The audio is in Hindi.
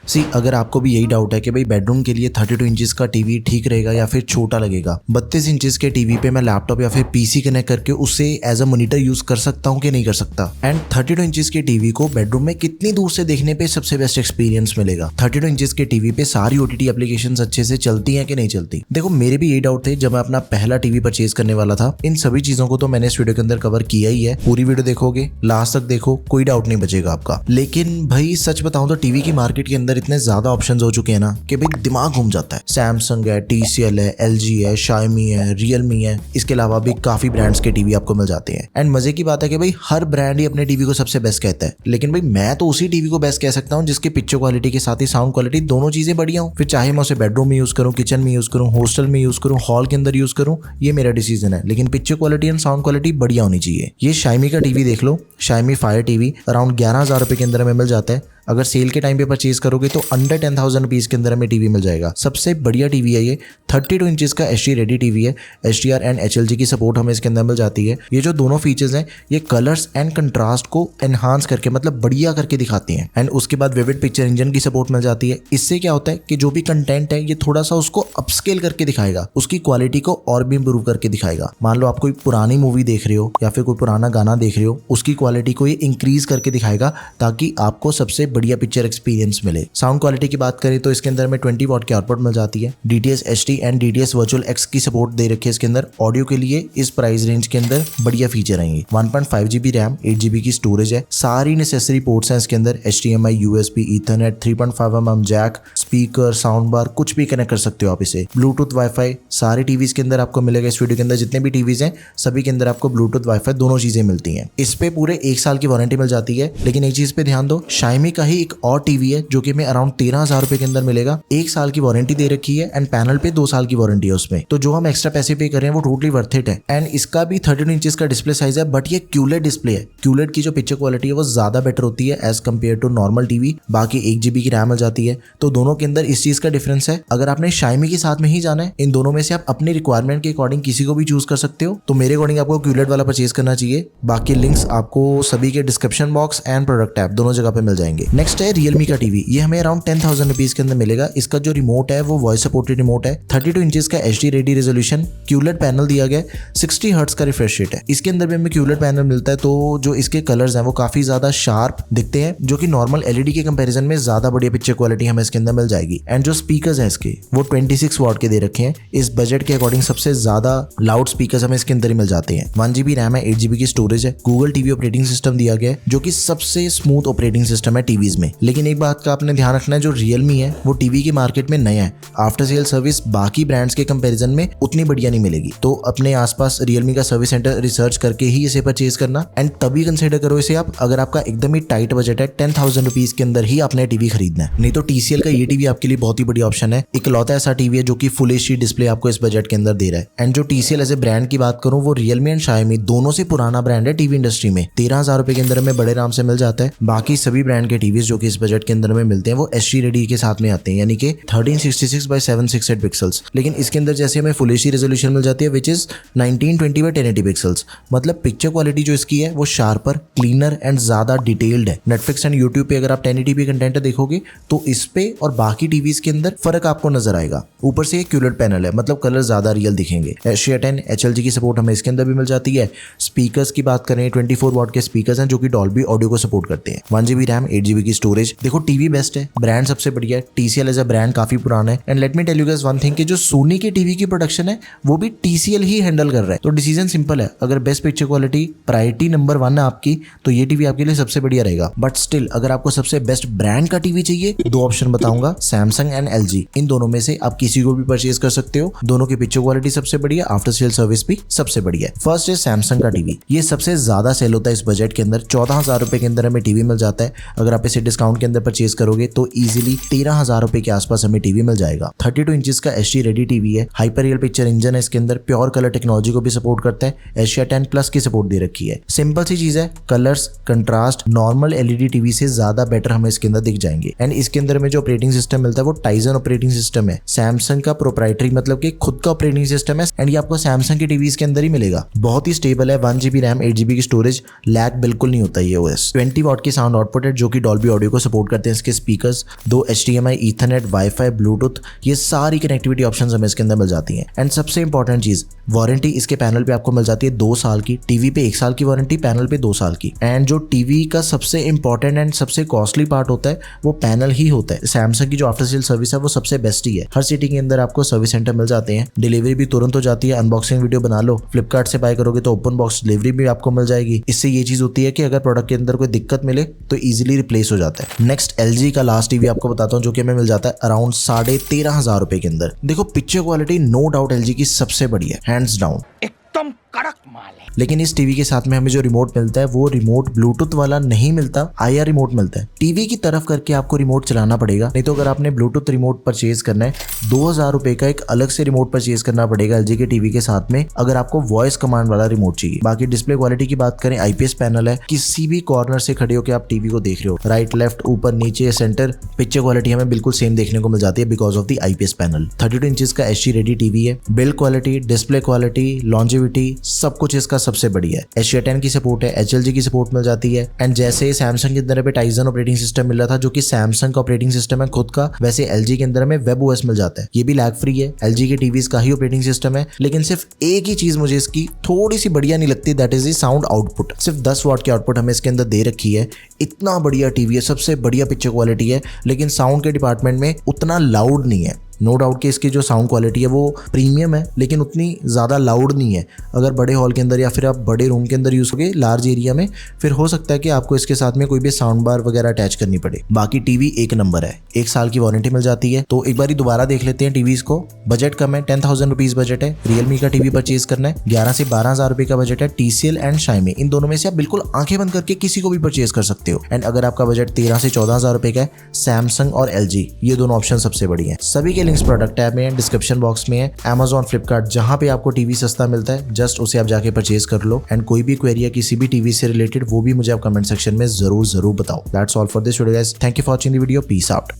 सी अगर आपको भी यही डाउट है कि भाई बेडरूम के लिए 32 इंचेस का टीवी ठीक रहेगा या फिर छोटा लगेगा, 32 इंचेस के टीवी पे मैं लैपटॉप या फिर पीसी कनेक्ट करके उससे एज अ मॉनिटर यूज कर सकता हूँ कि नहीं कर सकता, एंड 32 इंचेस के टीवी को बेडरूम में कितनी दूर से देखने पे सबसे बेस्ट एक्सपीरियंस मिलेगा, 32 इंचेस के टीवी पे सारी ओटीटी एप्लीकेशंस अच्छे से चलती हैं कि नहीं चलती। देखो मेरे भी यही डाउट थे जब मैं अपना पहला टीवी परचेज करने वाला था। इन सभी चीजों को तो मैंने इस वीडियो के अंदर कवर किया ही है, पूरी वीडियो देखोगे लास्ट तक देखो, कोई डाउट नहीं बचेगा आपका। लेकिन भाई सच बताऊं तो टीवी की मार्केट के अंदर इतने ज्यादा ऑप्शंस हो चुके हैं ना कि भाई दिमाग घूम जाता है। सैमसंग है, TCL है, LG है, Xiaomi है, Realme है, इसके अलावा भी काफी ब्रांड्स के टीवी आपको मिल जाते हैं। एंड मजे की बात है कि भाई हर ब्रांड ही अपने टीवी को सबसे बेस्ट कहता है, लेकिन भाई मैं तो उसी टीवी को बेस्ट कह सकता हूँ जिसकी पिक्चर क्वालिटी के साथ ही साउंड क्वालिटी दोनों चीजें बढ़िया हो। फिर चाहे मैं उसे बेडरूम में यूज करूँ, किचन में यूज करूँ, हॉस्टल में यूज करूँ, हॉल के अंदर यूज करूँ, ये मेरा डिसीजन है, लेकिन picture quality and sound quality बढ़िया होनी चाहिए। ये Xiaomi का टीवी देख लो, Xiaomi Fire TV अराउंड 11,000 रुपए के अंदर में मिल जाता है। अगर सेल के टाइम पे परचेज करोगे तो अंडर 10,000 रुपीज के अंदर हमें टीवी मिल जाएगा। सबसे बढ़िया टीवी है ये, 32 इंचेस का HD रेडी टीवी है। HDR एंड HLG की सपोर्ट हमें इसके अंदर मिल जाती है। ये जो दोनों फीचर्स हैं ये कलर्स एंड कंट्रास्ट को एनहांस करके मतलब बढ़िया करके दिखाती हैं। एंड उसके बाद विविड पिक्चर इंजन की सपोर्ट मिल जाती है। इससे क्या होता है कि जो भी कंटेंट है ये थोड़ा सा उसको अपस्केल करके दिखाएगा, उसकी क्वालिटी को और भी इंप्रूव करके दिखाएगा। मान लो आप कोई पुरानी मूवी देख रहे हो या फिर कोई पुराना गाना देख रहे हो, उसकी क्वालिटी को ये इंक्रीज करके दिखाएगा ताकि आपको सबसे बढ़िया पिक्चर एक्सपीरियंस मिले। साउंड क्वालिटी की बात करें तो इसके अंदर में 20 वॉट की आउटपुट मिल जाती है। DTS HD and DTS virtual X की सपोर्ट दे रखी है इसके अंदर। ऑडियो के लिए इस प्राइस रेंज के अंदर बढ़िया फीचर आएंगे। 1.5 GB रैम, 8 GB की स्टोरेज है। सारी नेसेसरी पोर्ट्स हैं इसके अंदर, HDMI, USB, Ethernet, 3.5 mm jack, speaker, sound bar, कुछ भी कनेक्ट कर सकते हो आप इसे। ब्लूटूथ वाईफाई सारे टीवीज के अंदर आपको मिलेगा। इस वीडियो के अंदर जितने भी टीवीज हैं सभी के अंदर आपको ब्लूटूथ वाईफाई दोनों चीजें मिलती हैं। इस पे पूरे 1 साल की वारंटी मिल जाती है। लेकिन एक चीज पे ध्यान दो, Xiaomi का ही एक और टीवी है जो कि में अराउंड 13,000 रुपए के अंदर मिलेगा। 1 साल की वारंटी दे रखी है एंड पैनल पे 2 साल की वारंटी है उसमें। तो जो हम एक्स्ट्रा पैसे पे कर रहे हैं वो टोटली वर्थ इट है। एंड इसका भी 32 इंचेस का डिस्प्ले साइज है, बट ये QLED डिस्प्ले है। QLED की जो पिक्चर क्वालिटी है वो ज्यादा बेटर होती है as compare to normal TV. बाकी 1 GB की रैम मिल जाती है। तो दोनों के अंदर इस चीज का डिफरेंस है। अगर आपने Xiaomi के साथ में ही जाना है, इन दोनों में से आप अपनी रिक्वायरमेंट के अकॉर्डिंग किसी को भी चूज कर सकते हो। तो मेरे अकॉर्डिंग आपको QLED वाला परचेज करना चाहिए। बाकी लिंक्स आपको सभी के description box and product app दोनों जगह पे मिल जाएंगे। नेक्स्ट है Realme का टीवी। ये हमें अराउंड 10,000 रुपीज के अंदर मिलेगा। इसका जो रिमोट है वो वॉइस सपोर्टेड रिमोट है। 32 इंचेस का HD ready resolution, QLED panel दिया गया, 60 हर्ट्ज का रिफ्रेश रेट है। इसके अंदर भी हमें QLED पैनल मिलता है। तो जो इसके कलर्स हैं वो काफी ज्यादा शार्प दिखते हैं, जो कि नॉर्मल LED के कंपैरिजन में ज्यादा बढ़िया पिक्चर क्वालिटी हमें इसके अंदर मिल जाएगी। एंड जो स्पीकर्स हैं इसके वो 26 वॉट के दे रखे हैं। इस बजट के अकॉर्डिंग सबसे ज्यादा लाउड स्पीकर्स हमें इसके अंदर ही मिल जाते हैं। 1 GB रैम है, 8 GB की स्टोरेज है। गूगल TV ऑपरेटिंग सिस्टम दिया गया है जो कि सबसे स्मूथ ऑपरेटिंग सिस्टम है टीवीज में। लेकिन एक बात का आपने ध्यान रखना है, जो Realme है वो टीवी की मार्केट में नया है। आफ्टर सेल सर्विस बाकी ब्रांड्स के कंपैरिजन में उतनी बढ़िया नहीं मिलेगी। तो अपने आसपास Realme का सर्विस सेंटर रिसर्च करके ही इसे परचेज करना। एंड तभी कंसीडर करो इसे आप अगर आपका एकदम ही टाइट बजट है, 10,000 रुपीज के अंदर ही आपने टीवी खरीदना है। नहीं तो TCL का ये टीवी आपके लिए बहुत ही बढ़िया ऑप्शन है। इकलौता ऐसा टीवी है जो कि फुल HD डिस्प्ले आपको इस बजट के अंदर दे रहा है। एंड जो TCL एज ए ब्रांड की बात करूं वो Realme एंड Xiaomi दोनों से पुराना ब्रांड है टीवी इंडस्ट्री में। 13,000 रुपए के अंदर में बड़े आराम से मिल जाता है। बाकी सभी ब्रांड के टीवीज जो कि इस बजट के अंदर में मिलते हैं वो HD रेडी के साथ में आते हैं, यानी कि 1366x768 पिक्सल्स। लेकिन इसके अंदर जैसे हमें फुल HD रेजोल्यूशन मिल जाती है विच इज 1920x1080 पिक्सल्स। मतलब पिक्चर क्वालिटी जो इसकी है वो शार्पर, क्लीनर एंड ज्यादा डिटेल्ड है। नेटफ्लिक्स एंड यूट्यूब पे अगर आप 1080p कंटेंट देखोगे तो इस पे और बाकी टीवीज के अंदर फर्क आपको नजर आएगा। ऊपर से ये QLED पैनल है, मतलब कलर ज्यादा रियल दिखेंगे। HDR10 HLG की सपोर्ट हमें इसके अंदर भी मिल जाती है। स्पीकर्स की बात करें 24 वॉट के स्पीकर्स हैं जो कि डॉल्बी ऑडियो को सपोर्ट करते हैं। 1 GB रैम, 8 GB की स्टोरेज। देखो टीवी बेस्ट है, ब्रांड सबसे बढ़िया है। TCL एज अ ब्रांड काफी पुराना है। And let me tell you guys one thing कि जो सोनी की टीवी की प्रोडक्शन है वो भी TCL ही हैंडल कर रहा है। तो डिसीजन सिंपल है, अगर best picture quality priority number 1 है आपकी तो ये टीवी आपके लिए सबसे बढ़िया रहेगा। बट स्टिल अगर आपको सबसे बेस्ट ब्रांड का टीवी चाहिए, 2 ऑप्शन बताऊंगा, सैमसंग एंड LG। इन दोनों में से आप किसी को भी परचेज कर सकते हो। दोनों की पिक्चर क्वालिटी सबसे बढ़िया, आफ्टर सेल सर्विस भी सबसे बढ़िया है। फर्स्ट है सैमसंग का टीवी। ये सबसे ज्यादा सेल होता है इस बजट के अंदर। 14,000 रुपए के अंदर हमें टीवी मिल जाता है। अगर आप इसे डिस्काउंट के अंदर परचेज करोगे तो इजीली 13,000 रुपए के आसपास हमें टीवी मिल जाएगा। 32 इंचेस का HD रेडी टीवी है। हाइपर रियल पिक्चर इंजन है इसके अंदर। प्योर कलर टेक्नोलॉजी को भी सपोर्ट करता है। HDR10+ की सपोर्ट दे रखी है। सिंपल सी चीज है, colours contrast normal LED TV से ज्यादा बेटर हमें इसके अंदर दिख जाएंगे। एंड इसके अंदर में जो ऑपरेटिंग सिस्टम मिलता है वो टाइजन ऑपरेटिंग सिस्टम है, सैमसंग का प्रोप्राइटरी, मतलब कि खुद का ऑपरेटिंग सिस्टम है एंड ये आपको सैमसंग की टीवीज के अंदर ही मिलेगा। बहुत ही स्टेबल है, 1 GB रैम 8 GB की स्टोरेज, लैग बिल्कुल नहीं होता ये ओएस। 20 वॉट की साउंड आउटपुट है जो कि डॉल्बी ऑडियो को सपोर्ट करते हैं। इसके speakers 2 HDMI, Ethernet, wifi, Bluetooth, ये सारी कनेक्टिविटी ऑप्शंस हमें इसके अंदर मिल जाती हैं। एंड सबसे इंपॉर्टेंट चीज, वारंटी इसके पैनल पे आपको मिल जाती है 2 साल की, टीवी पे 1 साल की वारंटी, पैनल पे 2 साल की। एंड जो टीवी का सबसे इंपॉर्टेंट एंड सबसे कॉस्टली पार्ट होता है वो पैनल ही होता है। सैमसंग की जो आफ्टर सेल सर्विस है वो सबसे बेस्ट ही है। हर सिटी के अंदर आपको सर्विस सेंटर मिल जाते हैं, डिलीवरी भी तुरंत हो जाती है। अनबॉक्सिंग वीडियो बना लो, फ्लिपकार्ट से बाय करोगे तो ओपन बॉक्स डिलीवरी भी आपको मिल जाएगी। इससे ये चीज होती है कि अगर प्रोडक्ट के अंदर कोई दिक्कत मिले तो इजीली रिप्लेस हो जाता है। नेक्स्ट LG का लास्ट टीवी आपको बताता हूँ जो कि हमें मिल जाता है अराउंड 13,500 रुपए के अंदर। देखो picture quality no doubt LG की सबसे बढ़िया है, हैंड्स डाउन, एकदम कड़क माल है। लेकिन इस टीवी के साथ में हमें जो रिमोट मिलता है वो रिमोट ब्लूटूथ वाला नहीं मिलता, IR रिमोट मिलता है। टीवी की तरफ करके आपको रिमोट चलाना पड़ेगा, नहीं तो अगर आपने ब्लूटूथ रिमोट परचेज करना है 2000 रुपए का एक अलग से रिमोट परचेज करना पड़ेगा LG के टीवी के साथ में, अगर आपको वॉइस कमांड वाला रिमोट चाहिए। बाकी डिस्प्ले क्वालिटी की बात करें, IPS पैनल है, किसी भी कॉर्नर से खड़े होकर आप टीवी को देख रहे हो, राइट लेफ्ट ऊपर नीचे सेंटर, पिक्चर क्वालिटी हमें बिल्कुल सेम देखने को मिल जाती है because of the IPS panel. 32 inches का SG रेडी टीवी है। Build quality, display quality, longevity, सब कुछ इसका सबसे बढ़िया है। एशिया 10 की सपोर्ट है, HLG की सपोर्ट मिल जाती है। एंड जैसे सैमसंग के अंदर पे टाइजन ऑपरेटिंग सिस्टम मिल रहा था जो कि सैमसंग का ऑपरेटिंग सिस्टम है खुद का, वैसे LG के अंदर में वेब OS मिल जाता है, ये भी लैग फ्री है। LG के टीवीज का ही ऑपरेटिंग सिस्टम है, लेकिन सिर्फ एक ही चीज मुझे इसकी थोड़ी सी बढ़िया नहीं लगती, that is the sound output. सिर्फ 10 वॉट की आउटपुट हमें इसके अंदर दे रखी है। इतना बढ़िया टीवी है, सबसे बढ़िया पिक्चर क्वालिटी है, लेकिन साउंड के डिपार्टमेंट में उतना लाउड नहीं है। नो डाउट कि इसकी जो साउंड क्वालिटी है वो प्रीमियम है, लेकिन उतनी ज़्यादा लाउड नहीं है। अगर बड़े हॉल के अंदर या फिर आप बड़े रूम के अंदर यूज़ करोगे लार्ज एरिया में, फिर हो सकता है कि आपको इसके साथ में कोई भी साउंड बार वगैरह अटैच करनी पड़े। बाकी टीवी एक नंबर है, 1 साल की वारंटी मिल जाती है। तो एक बार दोबारा देख लेते हैं टीवीज को। बजट कम है, 10,000 रुपीज़ बजट है। रियलमी का टीवी परचेज करना है, 11 से 12,000 रुपये का बजट है। TCL एंड Xiaomi, इन दोनों में से आप बिल्कुल आंखें बंद करके किसी को भी परचेज कर सकते हो। एंड अगर आपका बजट 13 से 14,000 रुपये का है, सैमसंग और LG, ये दोनों ऑप्शन सबसे बढ़िया है। सभी के लिंक्स प्रोडक्ट टैब में, डिस्क्रिप्शन बॉक्स में है। Amazon, फ्लिपकार्ट, जहां पे आपको टीवी सस्ता मिलता है जस्ट उसे आप जाके परचेज कर लो। एंड कोई भी क्वेरी है किसी भी टीवी से रिलेटेड वो भी मुझे आप कमेंट सेक्शन में जरूर बताओ। That's all for this video guys, thank you for watching the video, peace out.